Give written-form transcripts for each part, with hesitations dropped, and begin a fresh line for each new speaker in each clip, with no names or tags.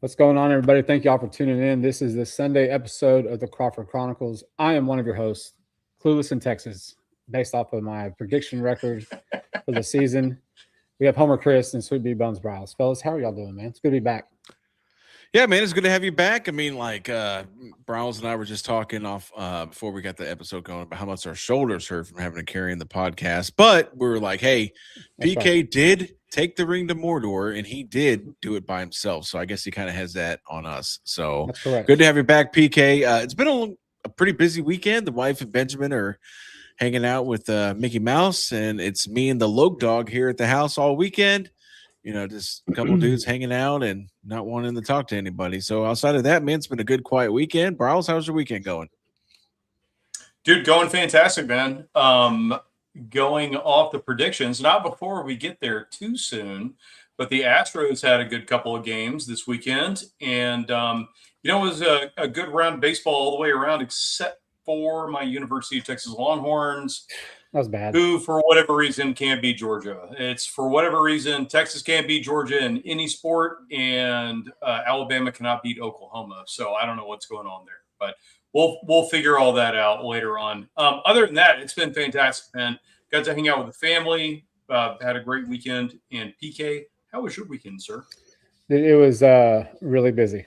What's going on, everybody? Thank y'all for tuning in. This is the Sunday episode of the Crawford Chronicles. I am one of your hosts, Clueless in Texas, based off of my prediction record for the season. We have Homer Chris and Sweet B Bones Browse. Fellas, how are y'all doing, man? It's good to be back.
Yeah, man, it's good to have you back. I mean, Browns and I were just talking off before we got the episode going about how much our shoulders hurt from having to carry in the podcast. But we were like, hey,
That's
PK
right.
did take the ring to Mordor, and he did do it by himself. So I guess he kind of has that on us. So
That's correct.
good to have you back, PK. It's been a pretty busy weekend. The wife and Benjamin are hanging out with Mickey Mouse, and it's me and the Loke dog here at the house all weekend. Just a couple dudes hanging out and not wanting to talk to anybody. So outside of that, man, it's been a good, quiet weekend. Browse, how's your weekend going?
Dude, going fantastic, man. Going off the predictions, not before we get there too soon, but the Astros had a good couple of games this weekend. And, it was a good round of baseball all the way around, except for my University of Texas Longhorns,
That was bad.
who, for whatever reason, can't beat Georgia. It's for whatever reason, Texas can't beat Georgia in any sport, and Alabama cannot beat Oklahoma. So I don't know what's going on there, but we'll figure all that out later on. Other than that, it's been fantastic, man. Got to hang out with the family. Had a great weekend. And PK, how was your weekend, sir?
It was really busy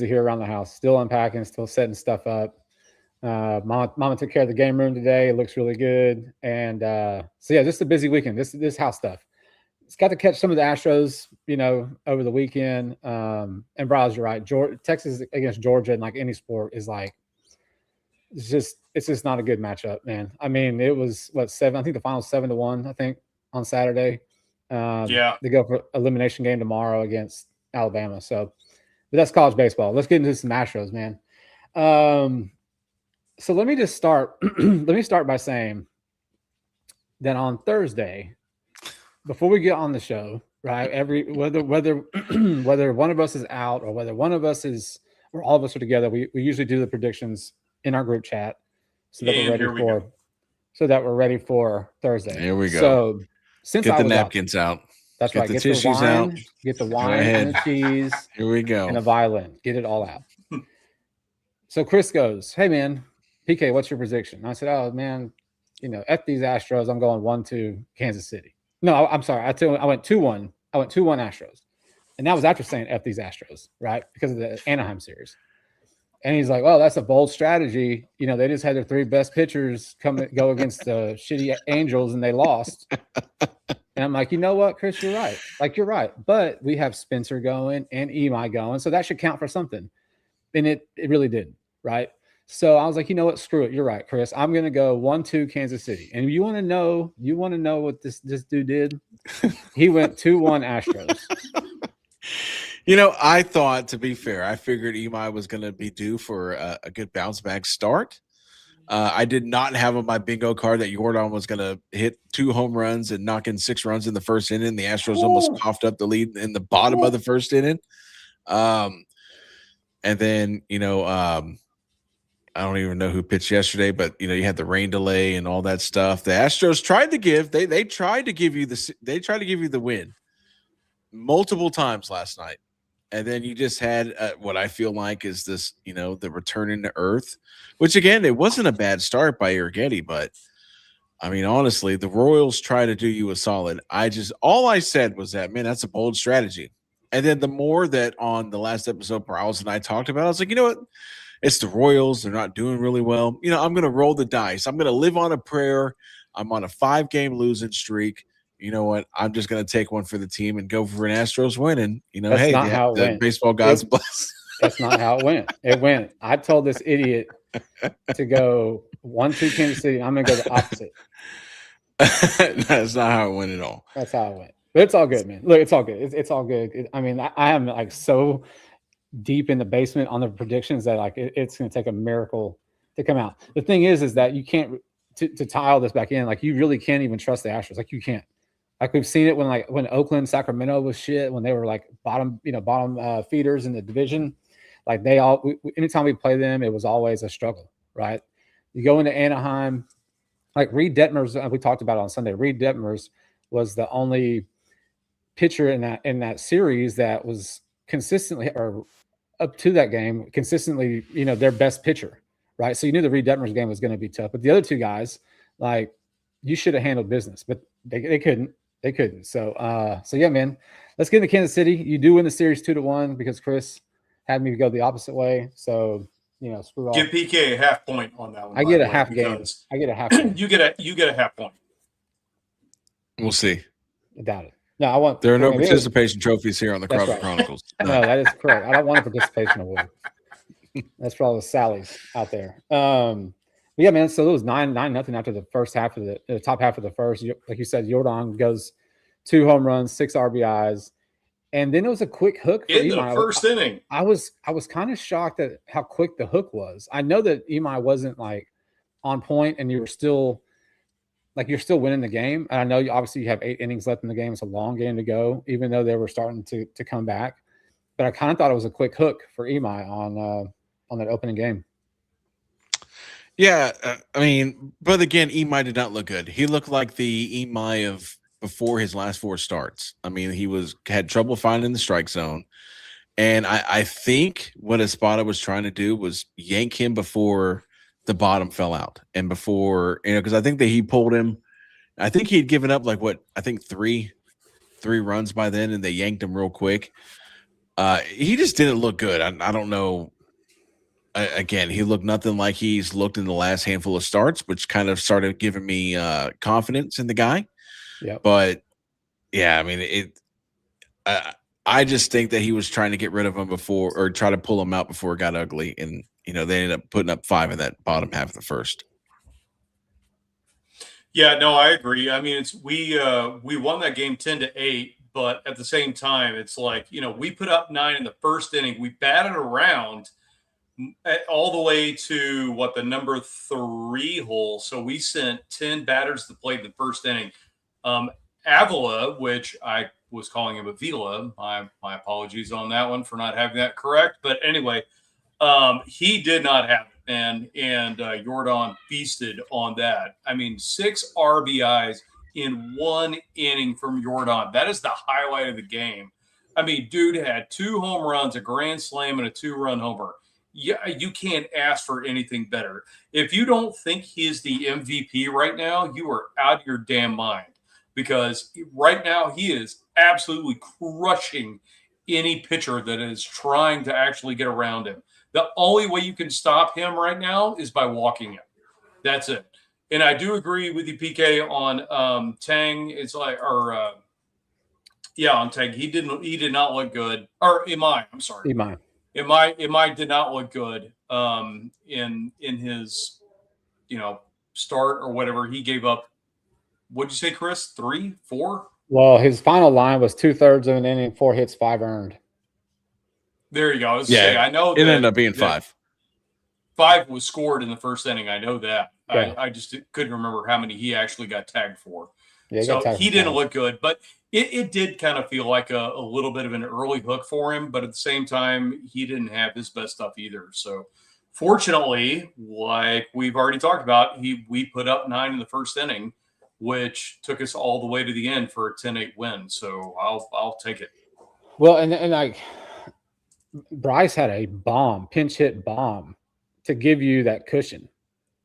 here around the house. Still unpacking, still setting stuff up. Mama took care of the game room today. It looks really good. And so yeah, just a busy weekend. This house stuff. It's got to catch some of the Astros, over the weekend. And Browse, you're right. Texas against Georgia in like any sport is like it's just not a good matchup, man. I mean, it was what 7. I think the final 7-1. I think on Saturday.
Yeah.
They go for elimination game tomorrow against Alabama. So, but that's college baseball. Let's get into some Astros, man. So let me just start. Let me start by saying that on Thursday, before we get on the show, right? Whether whether one of us is out or whether one of us is or all of us are together, we usually do the predictions in our group chat so that
And here we go.
we're ready for Thursday.
Here we go.
So since
Get
I
the
was out,
napkins out.
that's
Get
right.
the
Get
tissues
the
out.
wine, get the wine
ahead.
and the cheese
Here we go.
and a violin. Get it all out. So Chris goes, "Hey man, PK, what's your prediction?" And I said, "Oh man, F these Astros. I'm going 1-2 Kansas City." No, I'm sorry. I went 2-1. I went 2-1 Astros, and that was after saying F these Astros, right? Because of the Anaheim series. And he's like, "Well, that's a bold strategy. They just had their 3 best pitchers go against the shitty Angels, and they lost." And I'm like, you know what, Chris, you're right. Like, you're right. But we have Spencer going and Imai going, so that should count for something. And it really didn't, right? So I was like, you know what, screw it. You're right, Chris. I'm gonna go 1-2 Kansas City. And you want to know what this dude did? He went 2-1 Astros.
I thought, to be fair, I figured Imai was going to be due for a good bounce back start. I did not have on my bingo card that Jordan was going to hit 2 home runs and knock in 6 runs in the first inning. The Astros almost coughed up the lead in the bottom of the first inning. And then, I don't even know who pitched yesterday, but you had the rain delay and all that stuff. The Astros tried to give they tried to give you the win multiple times last night. And then you just had what I feel like is this, the returning to earth, which again, it wasn't a bad start by Urghetti, but I mean, honestly, the Royals try to do you a solid. All I said was that, man, that's a bold strategy. And then the more that on the last episode, Browse and I talked about, I was like, you know what? It's the Royals. They're not doing really well. I'm going to roll the dice. I'm going to live on a prayer. I'm on a 5-game losing streak. You know what? I'm just going to take one for the team and go for an Astros win. And,
That's
hey,
not how it
the
went.
baseball gods bless.
That's not how it went. It went. I told this idiot to go 1-2 Kansas City. I'm going to go the opposite.
That's not how it went at all.
That's how it went. But it's all good, man. Look, it's all good. It's all good. I mean, I am like so deep in the basement on the predictions that like it's going to take a miracle to come out. The thing is that you can't to tie all this back in. Like, you really can't even trust the Astros. Like, you can't. Like, we've seen it when Oakland, Sacramento was shit, when they were like bottom feeders in the division. Like, anytime we play them, it was always a struggle, right? You go into Anaheim, like Reed Detmers, we talked about it on Sunday. Reed Detmers was the only pitcher in that series that was consistently, or up to that game, consistently, their best pitcher, right? So you knew the Reed Detmers game was going to be tough. But the other two guys, like, you should have handled business, but they couldn't. They couldn't. So yeah, man. Let's get into Kansas City. You do win the series 2-1 because Chris had me go the opposite way. So screw off.
Give PK a half point on that one.
I get a half game. I get a half game.
You get a half point.
We'll see.
I doubt it. No, I want.
There are no participation trophies here on the Crawford
right.
Chronicles.
No, that is correct. I don't want a participation award. That's for all the Sallys out there. But yeah, man. So it was 9-0 after the first half of the top half of the first. Like you said, Jordan goes 2 home runs, 6 RBIs, and then it was a quick hook for
in
Imai.
the first inning.
I was kind of shocked at how quick the hook was. I know that Imai wasn't like on point, and you were still you're still winning the game. And I know obviously you have 8 innings left in the game. It's a long game to go, even though they were starting to come back. But I kind of thought it was a quick hook for Imai on that opening game.
Yeah, I mean, but again, Imai did not look good. He looked like the Imai of before his last 4 starts. I mean, he had trouble finding the strike zone. And I think what Espada was trying to do was yank him before the bottom fell out. And before, because I think that he pulled him. I think he had given up three runs by then, and they yanked him real quick. He just didn't look good. I don't know. Again, he looked nothing like he's looked in the last handful of starts, which kind of started giving me confidence in the guy.
Yeah.
But yeah, I mean, I just think that he was trying to get rid of him before, or try to pull him out before it got ugly, and they ended up putting up 5 in that bottom half of the first.
Yeah, no, I agree. I mean, we won that game 10-8, but at the same time, it's like, we put up 9 in the first inning. We batted around all the way to the number 3 hole. So we sent 10 batters to the plate in the first inning. Avila, which I was calling him Avila. My apologies on that one for not having that correct. But anyway, he did not have it, and Jordan feasted on that. I mean, 6 RBIs in 1 inning from Jordan. That is the highlight of the game. I mean, dude had 2 home runs, a grand slam, and a 2-run homer. Yeah, you can't ask for anything better. If you don't think he is the MVP right now, you are out of your damn mind, because right now he is absolutely crushing any pitcher that is trying to actually get around him. The only way you can stop him right now is by walking him. That's it. And I do agree with you, PK, on Tang. It's like, on Tang. He did not look good. Or Imai, I'm sorry. Imai did not look good in his, start or whatever. He gave up, what'd you say, Chris? 3, 4?
Well, his final line was 2/3 of an inning, 4 hits, 5 earned.
There you go.
I
know
it ended up being 5.
5 was scored in the first inning. I know that.
Yeah.
I just couldn't remember how many he actually got tagged for.
Yeah,
so he didn't look good, but it did kind of feel like a little bit of an early hook for him. But at the same time, he didn't have his best stuff either. So fortunately, like we've already talked about, we put up 9 in the first inning, which took us all the way to the end for a 10-8 win. So I'll take it.
Well, and like Bryce had a pinch hit bomb to give you that cushion.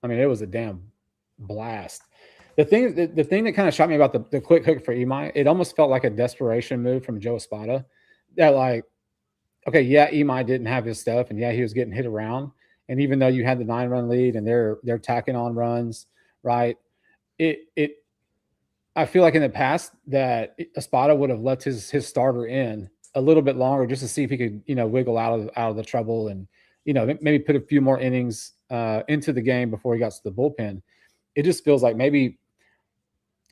I mean, it was a damn blast. The thing that kind of shocked me about the quick hook for Imai, it almost felt like a desperation move from Joe Espada. That okay, yeah, Imai didn't have his stuff, and yeah, he was getting hit around. And even though you had the 9-run lead and they're tacking on runs, right? I feel like in the past that Espada would have left his starter in a little bit longer just to see if he could, wiggle out of the trouble and, maybe put a few more innings into the game before he got to the bullpen. It just feels like maybe,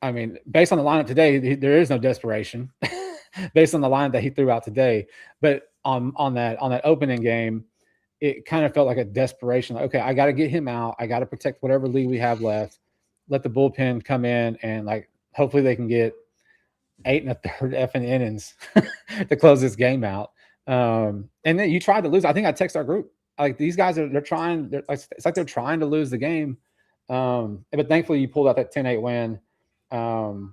I mean, based on the lineup today, there is no desperation based on the lineup that he threw out today. But on that opening game, it kind of felt like a desperation. Like, okay, I got to get him out. I got to protect whatever lead we have left. Let the bullpen come in and hopefully they can get 8 1/3 effing innings to close this game out. And then you tried to lose. I think I text our group. Like, these guys they're trying. It's like they're trying to lose the game. But thankfully you pulled out that 10-8 win. And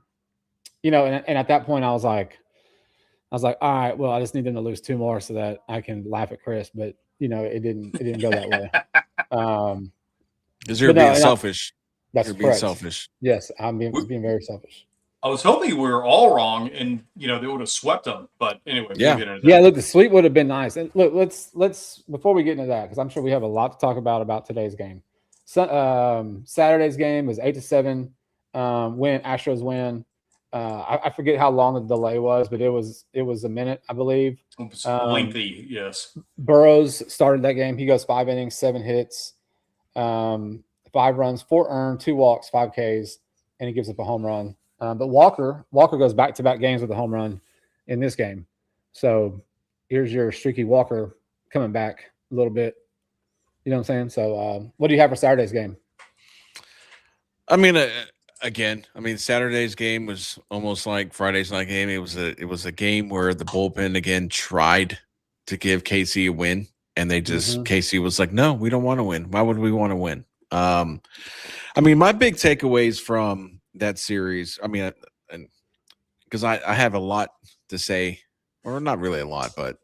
at that point I was like, I was like, all right, well, I just need them to lose 2 more so that I can laugh at Chris. But it didn't go that way.
Because you're
But no,
being
and
selfish.
that's
You're being
correct.
selfish.
Yes, I'm being very selfish.
I was hoping we were all wrong, and they would have swept them. But anyway,
Yeah.
we'll get into that.
Yeah, look, the sweep would have been nice. And look, let's before we get into that, because I'm sure we have a lot to talk about today's game. So, Saturday's game was 8-7. Win, Astros win. I forget how long the delay was, but it was a minute, I believe.
It was lengthy, yes.
Burrows started that game. He goes 5 innings, 7 hits, 5 runs, 4 earned, 2 walks, 5 Ks, and he gives up a home run. But Walker goes back-to-back games with a home run in this game. So here's your streaky Walker coming back a little bit. You know what I'm saying? So what do you have for Saturday's game?
I mean, again, Saturday's game was almost like Friday's night game. It was a game where the bullpen again tried to give KC a win, and they just KC was like, no, we don't want to win. Why would we want to win? My big takeaways from that series, because I have a lot to say, or not really a lot, but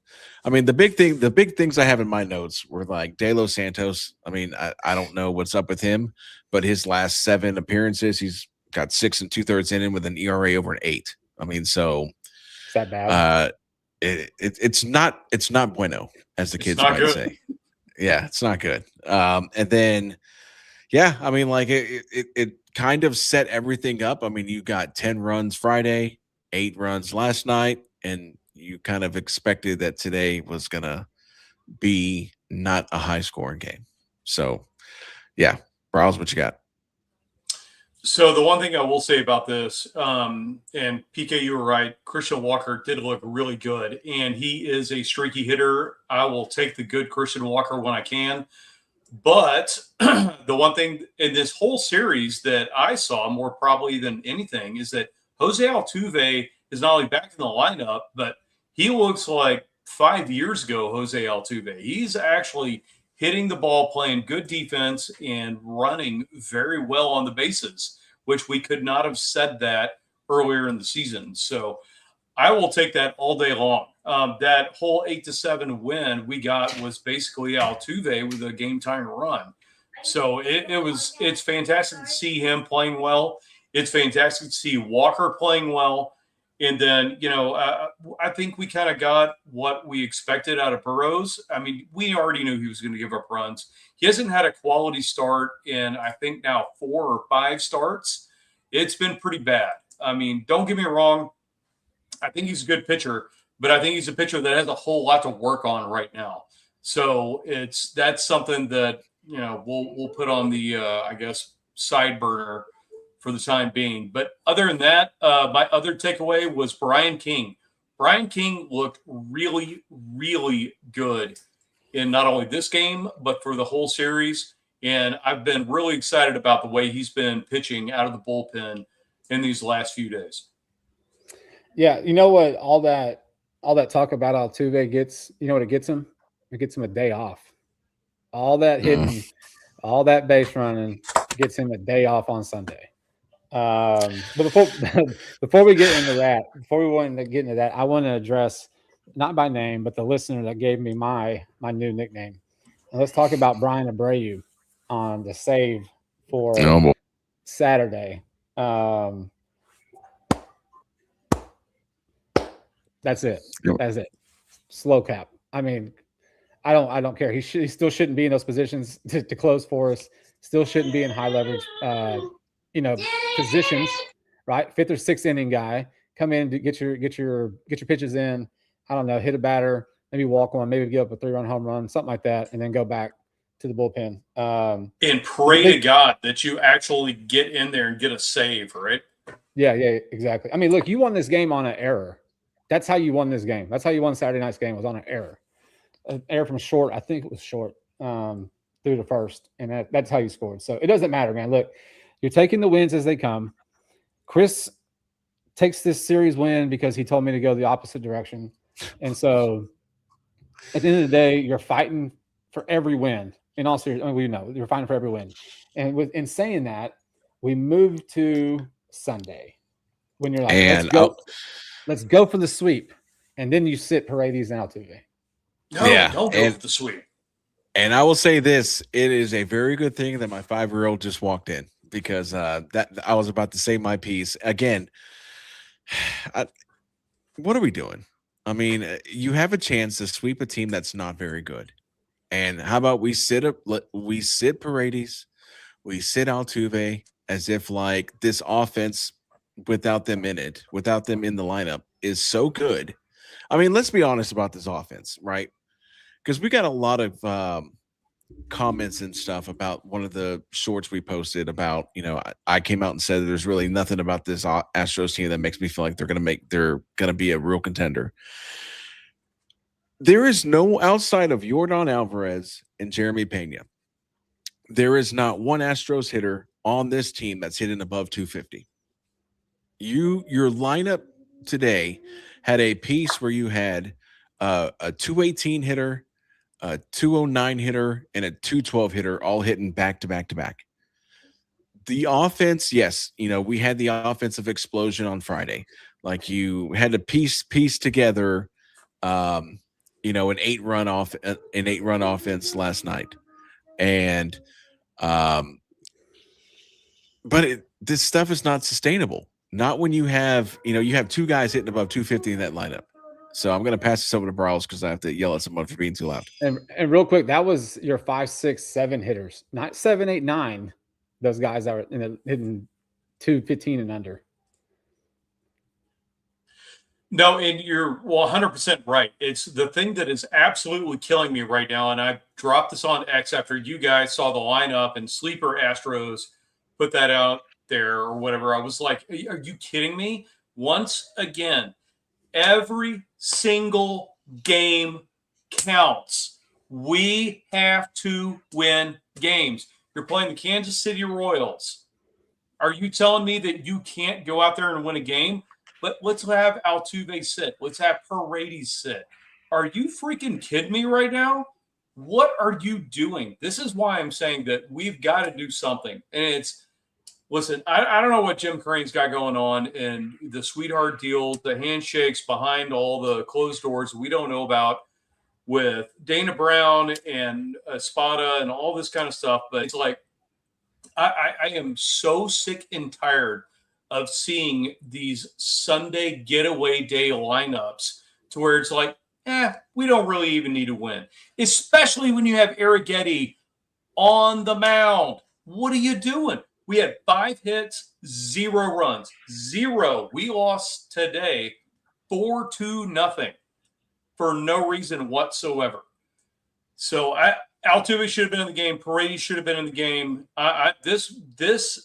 the big things I have in my notes were like De Los Santos. I don't know what's up with him, but his last 7 appearances, he's got 6 2/3 in him with an ERA over an 8. So
is that bad?
It's not bueno, as the kids might say. Yeah, it's not good. And then, yeah, it kind of set everything up. You got 10 runs Friday, 8 runs last night, and you kind of expected that today was going to be not a high scoring game. So, yeah, Browse, what you got?
So the one thing I will say about this, and PK, you were right, Christian Walker did look really good, and he is a streaky hitter. I will take the good Christian Walker when I can. But the one thing in this whole series that I saw more probably than anything is that Jose Altuve is not only back in the lineup, but he looks like 5 years ago, Jose Altuve. He's actually hitting the ball, playing good defense, and running very well on the bases, which we could not have said that earlier in the season. So I will take that all day long. That whole 8-7 win we got was basically Altuve with a game-tying run. So it's fantastic to see him playing well. It's fantastic to see Walker playing well. And then, I think we kind of got what we expected out of Burrows. We already knew he was going to give up runs. He hasn't had a quality start in, I think, now 4 or 5 starts. It's been pretty bad. Don't get me wrong. I think he's a good pitcher, but I think he's a pitcher that has a whole lot to work on right now. So that's something that, we'll put on the, side burner for the time being. But other than that, my other takeaway was Brian King. Brian King looked really, really good in not only this game, but for the whole series. And I've been really excited about the way he's been pitching out of the bullpen in these last few days.
Yeah, you know what? All that talk about Altuve gets, you know what it gets him? It gets him a day off. All that hitting, all that base running gets him a day off on Sunday. But before we get into that, I want to address, not by name, but the listener that gave me my new nickname. And let's talk about Brian Abreu on the save for Saturday. That's it.
Yep.
That's it. Slow cap. I don't care. He still shouldn't be in those positions to close for us. Still shouldn't be in high leverage, positions. Right, 5th or 6th inning guy, come in to get your pitches in. I don't know, hit a batter, maybe walk one, maybe give up a 3-run home run, something like that, and then go back to the bullpen.
And pray to God that you actually get in there and get a save, right?
Yeah, exactly. Look, you won this game on an error. That's how you won this game. That's how you won Saturday night's game, was on an error. An error from short. I think it was short through the first. And that's how you scored. So it doesn't matter, man. Look, you're taking the wins as they come. Chris takes this series win because he told me to go the opposite direction. And so at the end of the day, you're fighting for every win. In all seriousness, we know you're fighting for every win. And in saying that, we move to Sunday when you're like, let's go for the sweep. and then you sit Paredes and Altuve.
No,
Yeah,
don't go with the sweep.
And I will say this: it is a very good thing that my 5-year-old just walked in, because that I was about to say my piece again. What are we doing? I mean, you have a chance to sweep a team that's not very good, and how about we sit Paredes, we sit Altuve, as if like this offense without them in it, without them in the lineup, is so good. I mean, let's be honest about this offense, right? Because we got a lot of comments and stuff about one of the shorts we posted about, I came out and said that there's really nothing about this Astros team that makes me feel like they're going to be a real contender. There is no, outside of Yordan Alvarez and Jeremy Pena, there is not one Astros hitter on this team that's hitting above 250. Your lineup today had a piece where you had a 218 hitter, a 209 hitter, and a 212 hitter, all hitting back to back to back. The offense, yes, we had the offensive explosion on Friday. Like, you had to piece together, an 8-run offense last night, and but this stuff is not sustainable. Not when you have two guys hitting above 250 in that lineup. So I'm going to pass this over to Brawls because I have to yell at someone for being too loud.
And real quick, that was your 5, 6, 7 hitters, not 7, 8, 9. Those guys that were hitting 215 and under.
No, and you're 100% right. It's the thing that is absolutely killing me right now. And I dropped this on X after you guys saw the lineup and Sleeper Astros put that out there or whatever. I was like, are you kidding me? Once again, every single game counts. We have to win games. You're playing the Kansas City Royals. Are you telling me that you can't go out there and win a game? Let's have Altuve sit. Let's have Paredes sit. Are you freaking kidding me right now? What are you doing? This is why I'm saying that we've got to do something. And listen, I don't know what Jim Crane's got going on and the sweetheart deal, the handshakes behind all the closed doors we don't know about with Dana Brown and Espada and all this kind of stuff. But it's like, I am so sick and tired of seeing these Sunday getaway day lineups to where it's like, we don't really even need to win, especially when you have Arrighetti on the mound. What are you doing? We had 5 hits, 0 runs, 0. We lost today 4-0 for no reason whatsoever. So Altuve should have been in the game. Paredes should have been in the game. This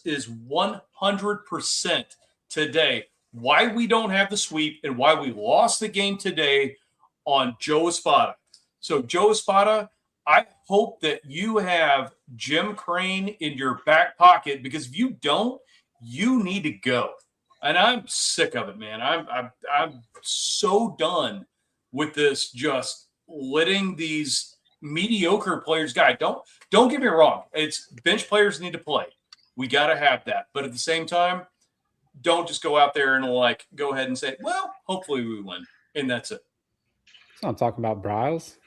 is 100% today why we don't have the sweep and why we lost the game today on Joe Espada. So Joe Espada, I hope that you have Jim Crane in your back pocket, because if you don't, you need to go. And I'm sick of it, man. I'm so done with this, just letting these mediocre players guy. Don't get me wrong. It's bench players need to play. We got to have that. But at the same time, don't just go out there and go ahead and say, well, hopefully we win. And that's it.
So I'm talking about Bryles.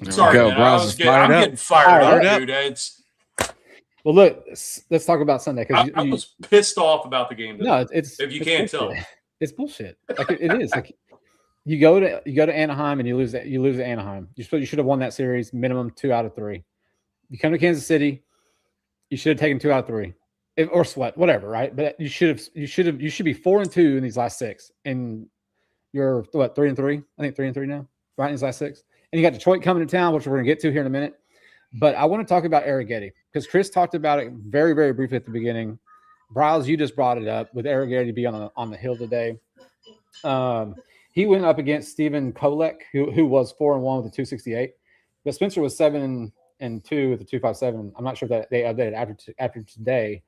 Sorry, man. I'm getting fired up, dude.
Well, look, let's talk about Sunday.
I was pissed off about the game today.
No, it's
if you can't tell,
it's bullshit. Like it is. Like you go to Anaheim and you lose at Anaheim. You should have won that series minimum 2 out of 3. You come to Kansas City, you should have taken 2 out of 3, or sweat, whatever, right? But you should be 4-2 in these last 6, and you're 3-3? I think 3-3 now, right? In these last 6, and you got Detroit coming to town, which we're going to get to here in a minute. But I want to talk about Arrighetti because Chris talked about it very, very briefly at the beginning. Bryles, you just brought it up with Arrighetti being on the hill today. He went up against Stephen Kolek, who was 4-1 with a 268. But Spencer was 7-2 with a 257. I'm not sure that they updated after today.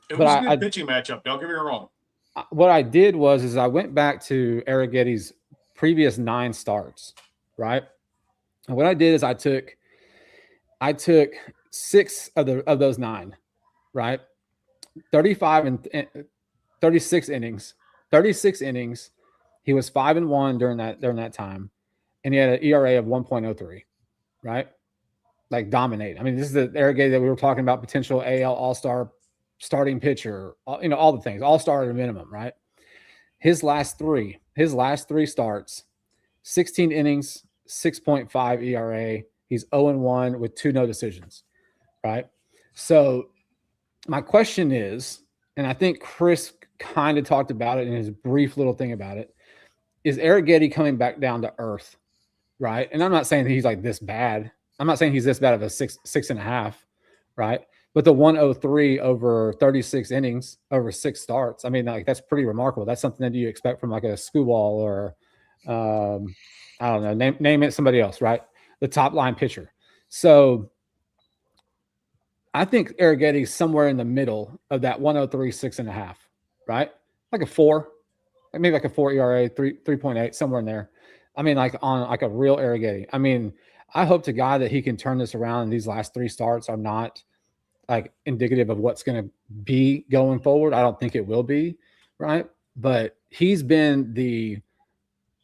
It was a good pitching matchup. Don't get me wrong.
What I did was I went back to Arrighetti's previous 9 starts, right? And what I did is I took 6 of those 9, right? 35 and 36 innings. 36 innings. He was 5-1 during that time, and he had an ERA of 1.03, right? Like dominate. I mean, this is the Arrighetti that we were talking about, potential AL All-Star starting pitcher, all the things, All-Star at a minimum, right? His last three starts, 16 innings, 6.5 ERA. He's 0-1 with 2 no decisions, right? So my question is, and I think Chris kind of talked about it in his brief little thing about it, is Arrighetti coming back down to earth, right? And I'm not saying that he's like this bad. I'm not saying he's this bad of a 6.5, right? But the 103 over 36 innings over 6 starts, I mean, like that's pretty remarkable. That's something that you expect from like a Skubal or I don't know, name it somebody else, right? The top line pitcher. So I think Arrighetti's somewhere in the middle of that 103, 6.5, right? Like a 4, maybe like a 4 ERA, 3.8, somewhere in there. I mean, like on like a real Arrighetti. I mean, I hope to God that he can turn this around, and these last 3 starts are not like indicative of what's going to be going forward. I don't think it will be, right? But he's been the,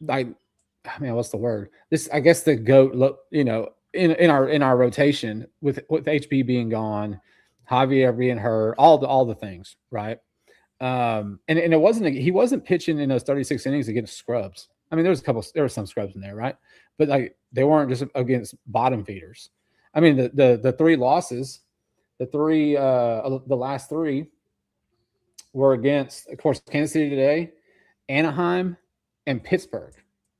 like, I mean, what's the word? This, I guess, the GOAT, in our rotation with HB being gone, Javier being hurt, all the things, right? And it wasn't, he wasn't pitching in those 36 innings against scrubs. I mean, there were some scrubs in there, right? But like they weren't just against bottom feeders. I mean, the 3 losses, the last 3 were against, of course, Kansas City today, Anaheim, and Pittsburgh.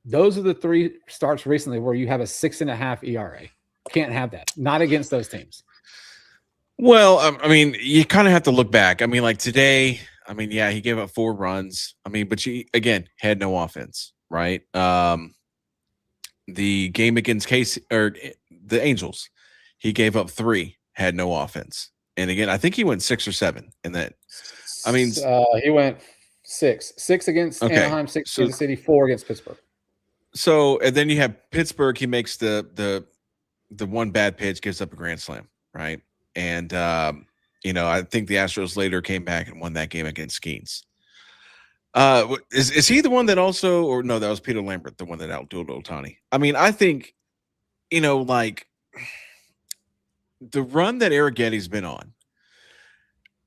Those are the 3 starts recently where you have a 6.5 ERA. Can't have that. Not against those teams.
Well, I mean, you kind of have to look back. I mean, like today, I mean, yeah, he gave up 4 runs. I mean, but he, again, had no offense, right? The game against the Angels, he gave up 3, had no offense. And again, I think he went 6 or 7 in that. I mean,
he went 6 against Anaheim, 6 Kansas City, 4 against Pittsburgh.
So, and then you have Pittsburgh. He makes the one bad pitch, gives up a grand slam, right? And I think the Astros later came back and won that game against Skeens. Is he the one that also, or no, that was Peter Lambert, the one that outdueled Ohtani? I mean, I think, like the run that Arrighetti's been on,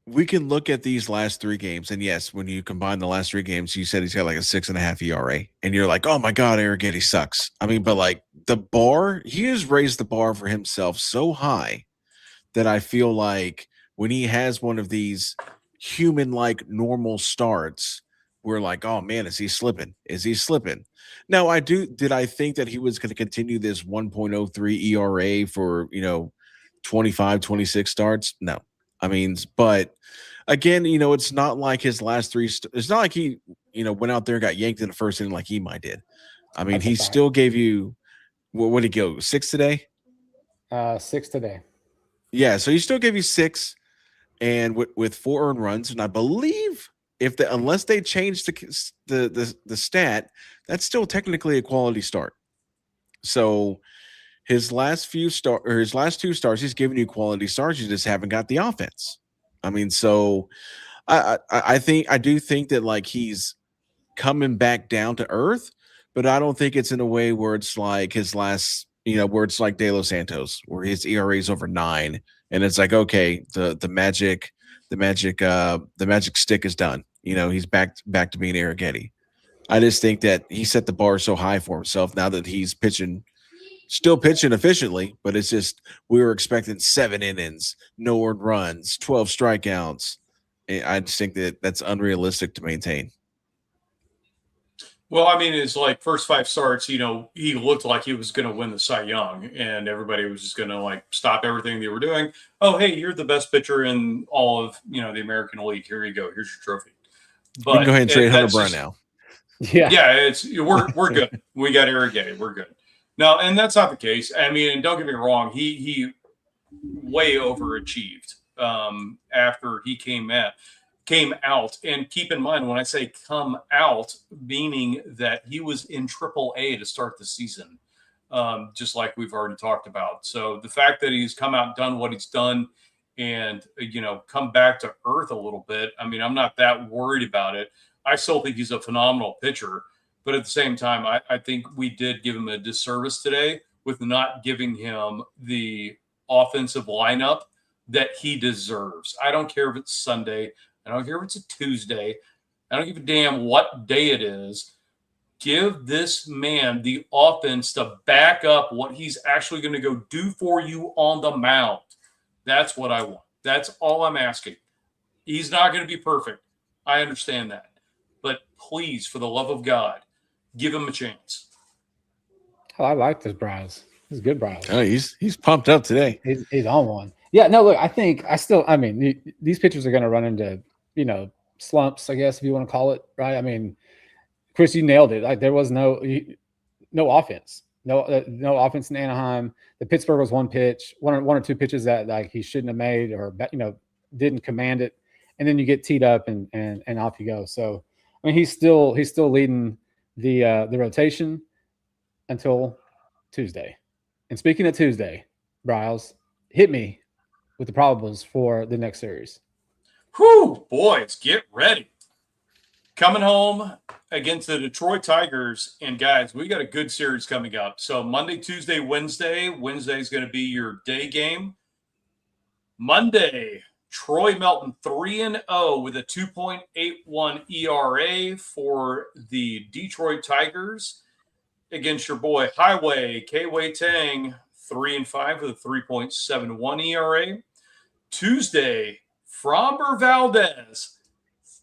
we can look at these last 3 games, and yes, when you combine the last 3 games, you said he's got like a 6.5 ERA, and you're like, oh my God, Arrighetti sucks. I mean, but like he has raised the bar for himself so high that I feel like when he has one of these human-like normal starts, we're like, oh man, is he slipping? Is he slipping? Now, did I think that he was going to continue this 1.03 ERA for, 25, 26 starts? No. I mean, but again, it's not like his last 3. It's not like he, went out there and got yanked in the first inning like Imai did. I mean, he still gave you, what did he go, 6 today?
6 today.
Yeah, so he still gave you 6, and with 4 earned runs, and I believe unless they change the stat, that's still technically a quality start. So his last 2 starts, he's given you quality starts. You just haven't got the offense. I mean, so I do think that like he's coming back down to earth, but I don't think it's in a way where it's like his last, where it's like De Los Santos, where his ERA is over 9, and it's like, okay, the magic stick is done. He's back to being Arrighetti. I just think that he set the bar so high for himself now that he's still pitching efficiently, but it's just we were expecting 7 innings, no earned runs, 12 strikeouts. I just think that that's unrealistic to maintain.
Well, I mean, it's like first 5 starts, he looked like he was going to win the Cy Young, and everybody was just going to like stop everything they were doing. Oh, hey, you're the best pitcher in all of, the American League. Here you go. Here's your trophy. But
you can go ahead and trade Hunter Brown now.
Yeah, we're good. We got Arrighetti. We're good. No, and that's not the case. I mean, and don't get me wrong, he way overachieved after he came out. And keep in mind, when I say come out, meaning that he was in AAA to start the season, just like we've already talked about. So the fact that he's come out and done what he's done and, come back to earth a little bit, I mean, I'm not that worried about it. I still think he's a phenomenal pitcher. But at the same time, I think we did give him a disservice today with not giving him the offensive lineup that he deserves. I don't care if it's Sunday. I don't care if it's a Tuesday. I don't give a damn what day it is. Give this man the offense to back up what he's actually going to go do for you on the mound. That's what I want. That's all I'm asking. He's not going to be perfect. I understand that. But please, for the love of God, give him a chance.
Oh, I like this Browse. This is good Browse.
Oh, he's pumped up today.
He's on one. Yeah, no, look, I mean, these pitchers are going to run into, slumps, I guess, if you want to call it, right? I mean, Chris, you nailed it. Like, there was no offense. No offense in Anaheim. The Pittsburgh was one pitch, one or two pitches that like he shouldn't have made or didn't command it, and then you get teed up and off you go. So I mean, he's still leading the rotation until Tuesday. And speaking of Tuesday, Bryles, hit me with the probables for the next series.
Whew, boys, get ready. Coming home against the Detroit Tigers. And guys, we got a good series coming up. So Monday, Tuesday, Wednesday. Wednesday is going to be your day game. Monday, Troy Melton 3-0 with a 2.81 ERA for the Detroit Tigers. Against your boy Highway, K-Wei Tang, 3-5 with a 3.71 ERA. Tuesday, Framber Valdez,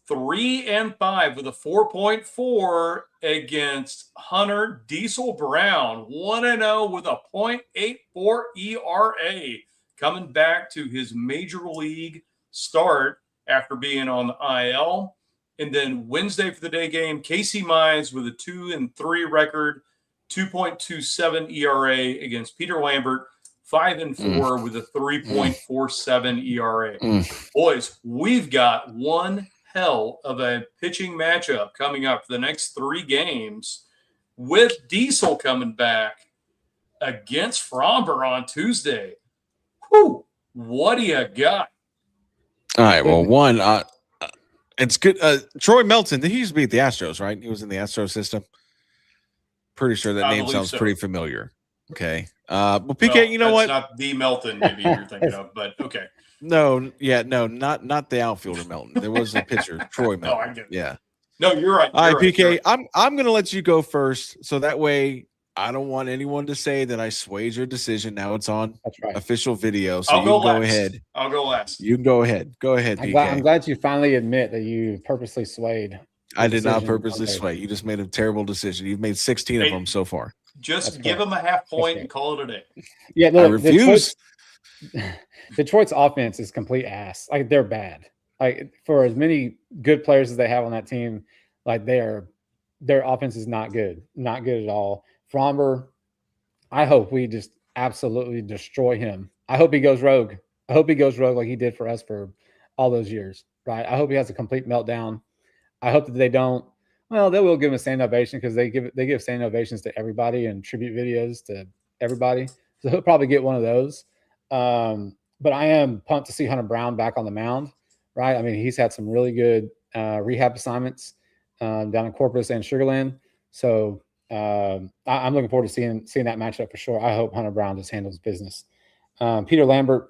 3-5 with a 4.4 against Hunter Diesel Brown, 1-0 with a 0.84 ERA, coming back to his major league start after being on the IL. And then Wednesday for the day game, Casey Mize with a 2-3 record, 2.27 ERA against Peter Lambert, 5-4 with a 3.47 ERA. Boys, we've got one hell of a pitching matchup coming up for the next 3 games with Diesel coming back against Framber on Tuesday. Whew, what do you got?
All right, well, one, it's good. Troy Melton, he used to be at the Astros, right? He was in the Astros system. Pretty sure that name sounds pretty familiar. Okay. Well, PK, you know what?
Not the Melton maybe you're thinking of, but okay.
No, not the outfielder Melton. There was a pitcher, Troy Melton.
I get it.
Yeah.
No, you're right.
All right, PK, I'm going to let you go first, so that way I don't want anyone to say that I swayed your decision. Now it's on official video, so go ahead.
I'll go last.
You can go ahead. Go ahead, PK.
I'm glad you finally admit that you purposely swayed.
I did not purposely sway. You just made a terrible decision. You've made 16 of them so far.
Just give them a half point and call it a day.
Yeah, look,
I refuse.
Detroit's offense is complete ass. Like, they're bad. Like, for as many good players as they have on that team, like, their offense is not good. Not good at all. Framber, I hope we just absolutely destroy him. I hope he goes rogue. I hope he goes rogue like he did for us for all those years, right? I hope he has a complete meltdown. I hope that they don't. Well, they will give him a standing ovation because they give standing ovations to everybody and tribute videos to everybody. So he'll probably get one of those. But I am pumped to see Hunter Brown back on the mound, right? I mean, he's had some really good rehab assignments down in Corpus and Sugar Land. So I'm looking forward to seeing that matchup for sure. I hope Hunter Brown just handles business. Peter Lambert,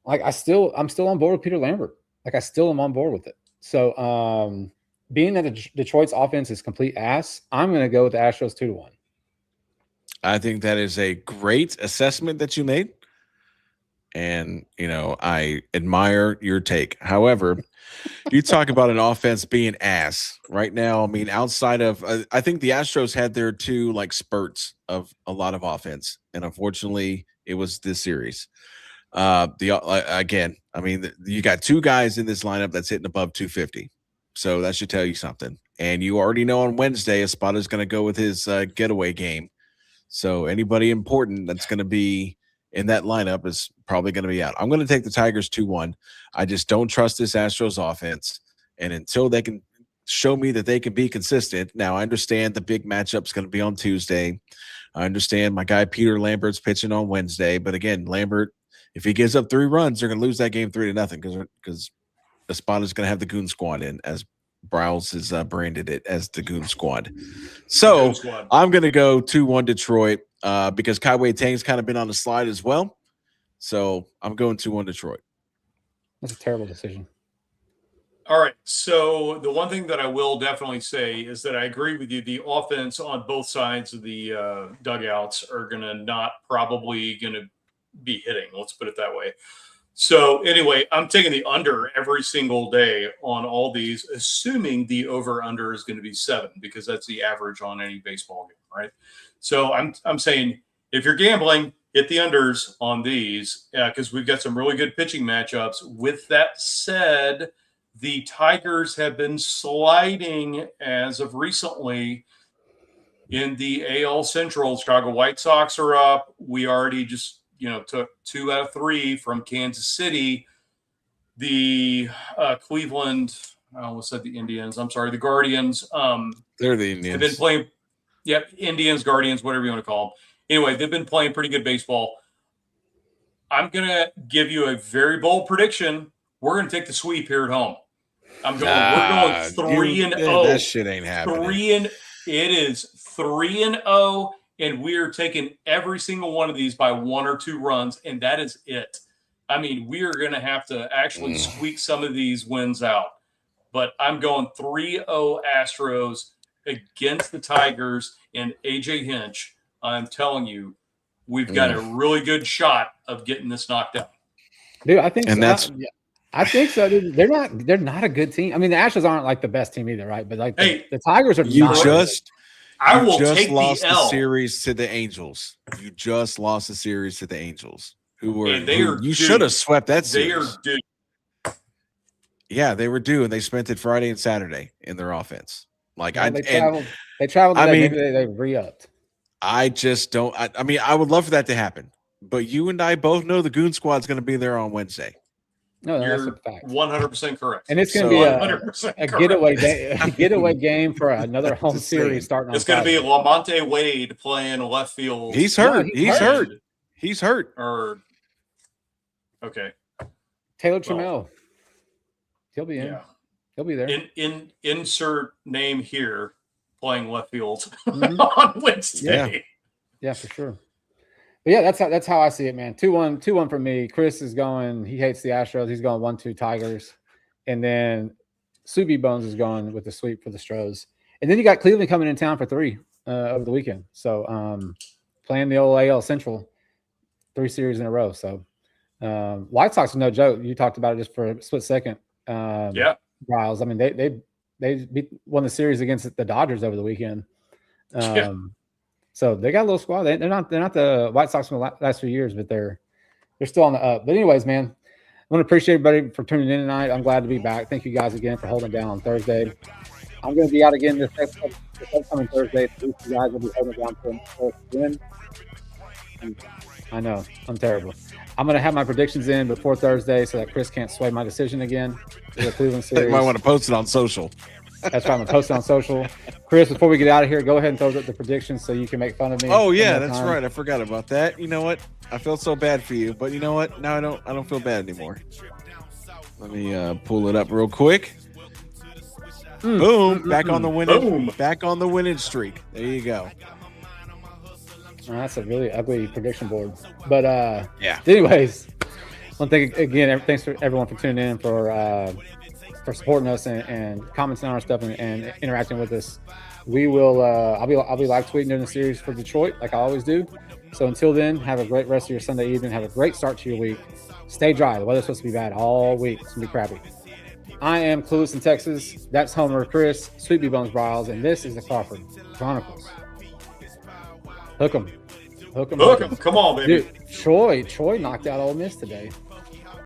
like, I'm still on board with Peter Lambert. Like, I still am on board with it. So being that Detroit's offense is complete ass, I'm going to go with the Astros 2-1.
I think that is a great assessment that you made. And, I admire your take. However, you talk about an offense being ass right now. I mean, outside of, I think the Astros had their 2 spurts of a lot of offense. And unfortunately, it was this series. Again, I mean, you got 2 guys in this lineup that's hitting above 250. So that should tell you something. And you already know on Wednesday, Espada is going to go with his getaway game. So anybody important that's going to be in that lineup is probably going to be out. I'm going to take the Tigers 2-1. I just don't trust this Astros offense. And until they can show me that they can be consistent. Now, I understand the big matchup is going to be on Tuesday. I understand my guy Peter Lambert's pitching on Wednesday. But again, Lambert, if he gives up 3 runs, they're going to lose that game 3-0 because Espada is going to have the goon squad in, as Bryles has branded it as the Goon Squad. So
Goon Squad.
I'm going to go 2-1 Detroit because Kai Wei Tang's kind of been on the slide as well. So I'm going 2-1 Detroit.
That's a terrible decision.
All right. So the one thing that I will definitely say is that I agree with you. The offense on both sides of the dugouts are probably going to be hitting. Let's put it that way. So anyway, I'm taking the under every single day on all these, assuming the over/under is going to be 7 because that's the average on any baseball game, right? So I'm saying if you're gambling, hit the unders on these because we've got some really good pitching matchups. With that said, the Tigers have been sliding as of recently in the AL Central. Chicago White Sox are up. We already just took 2 out of 3 from Kansas City. The Cleveland, I almost said the Indians. I'm sorry, the Guardians.
They're the Indians.
Have been playing, Indians, Guardians, whatever you want to call them. Anyway, they've been playing pretty good baseball. I'm going to give you a very bold prediction. We're going to take the sweep here at home. We're going 3-0.
That shit ain't happening.
It is 3-0. And we're taking every single one of these by 1 or 2 runs, and that is it. I mean, we are going to have to actually squeak some of these wins out. But I'm going 3-0 Astros against the Tigers and AJ Hinch. I'm telling you, we've got a really good shot of getting this knocked out.
Dude, I think
so.
I think so. Dude. They're not a good team. I mean, the Astros aren't like the best team either, right? But like the Tigers are
I will
just
take
lost
the L.
the series to the Angels. You just lost the series to the Angels, you should have swept that series.
They are due.
Yeah, they were due, and they spent it Friday and Saturday in their offense. They traveled.
I mean, maybe they re-upped.
I just don't. I mean, I would love for that to happen, but you and I both know the Goon Squad's going to be there on Wednesday.
No,
You're
that's a fact.
100% correct.
And it's going to be a getaway game for another home series starting on
It's going to be Lamonte Wade playing left field.
He's hurt. He's hurt.
Okay.
Taylor Trammell. He'll be in.
Yeah.
He'll be there.
Insert name here playing left field on Wednesday.
Yeah, for sure. But yeah, that's how I see it, man. 2-1 for me. Chris is going. He hates the Astros. He's going 1-2 Tigers, and then Subi Bones is going with the sweep for the Stros. And then you got Cleveland coming in town for 3 over the weekend. So playing the old AL Central 3 series in a row. So White Sox are no joke. You talked about it just for a split second. Bryles. I mean, they won the series against the Dodgers over the weekend. So they got a little squad. They're not the White Sox from the last few years, but they're still on the up. But anyways, man, I want to appreciate everybody for tuning in tonight. I'm glad to be back. Thank you guys again for holding down on Thursday. I'm going to be out again this upcoming Thursday. You guys will be holding down for again. I know I'm terrible. I'm going to have my predictions in before Thursday so that Chris can't sway my decision again for the Cleveland series.
You might want to post it on social.
That's why I'm going to post it on social. Chris, before we get out of here, go ahead and throw up the predictions so you can make fun of me.
Oh, yeah, that's right. I forgot about that. You know what? I felt so bad for you, but you know what? Now I don't feel bad anymore. Let me pull it up real quick. Boom. Back on the winning streak. There you go.
That's a really ugly prediction board. But
yeah.
Anyways, one thing again, thanks for everyone for tuning in, for supporting us and commenting on our stuff and interacting with us. We will I'll be live tweeting during the series for Detroit like I always do. So until then, have a great rest of your Sunday evening. Have a great start to your week. Stay dry. The weather's supposed to be bad all week. It's gonna be crappy. I am Clueless in Texas. That's Homer Chris, Sweet Bones Bryles, and this is the Crawford Chronicles. Hook 'em.
Come on, baby.
Dude, Troy knocked out Ole Miss today.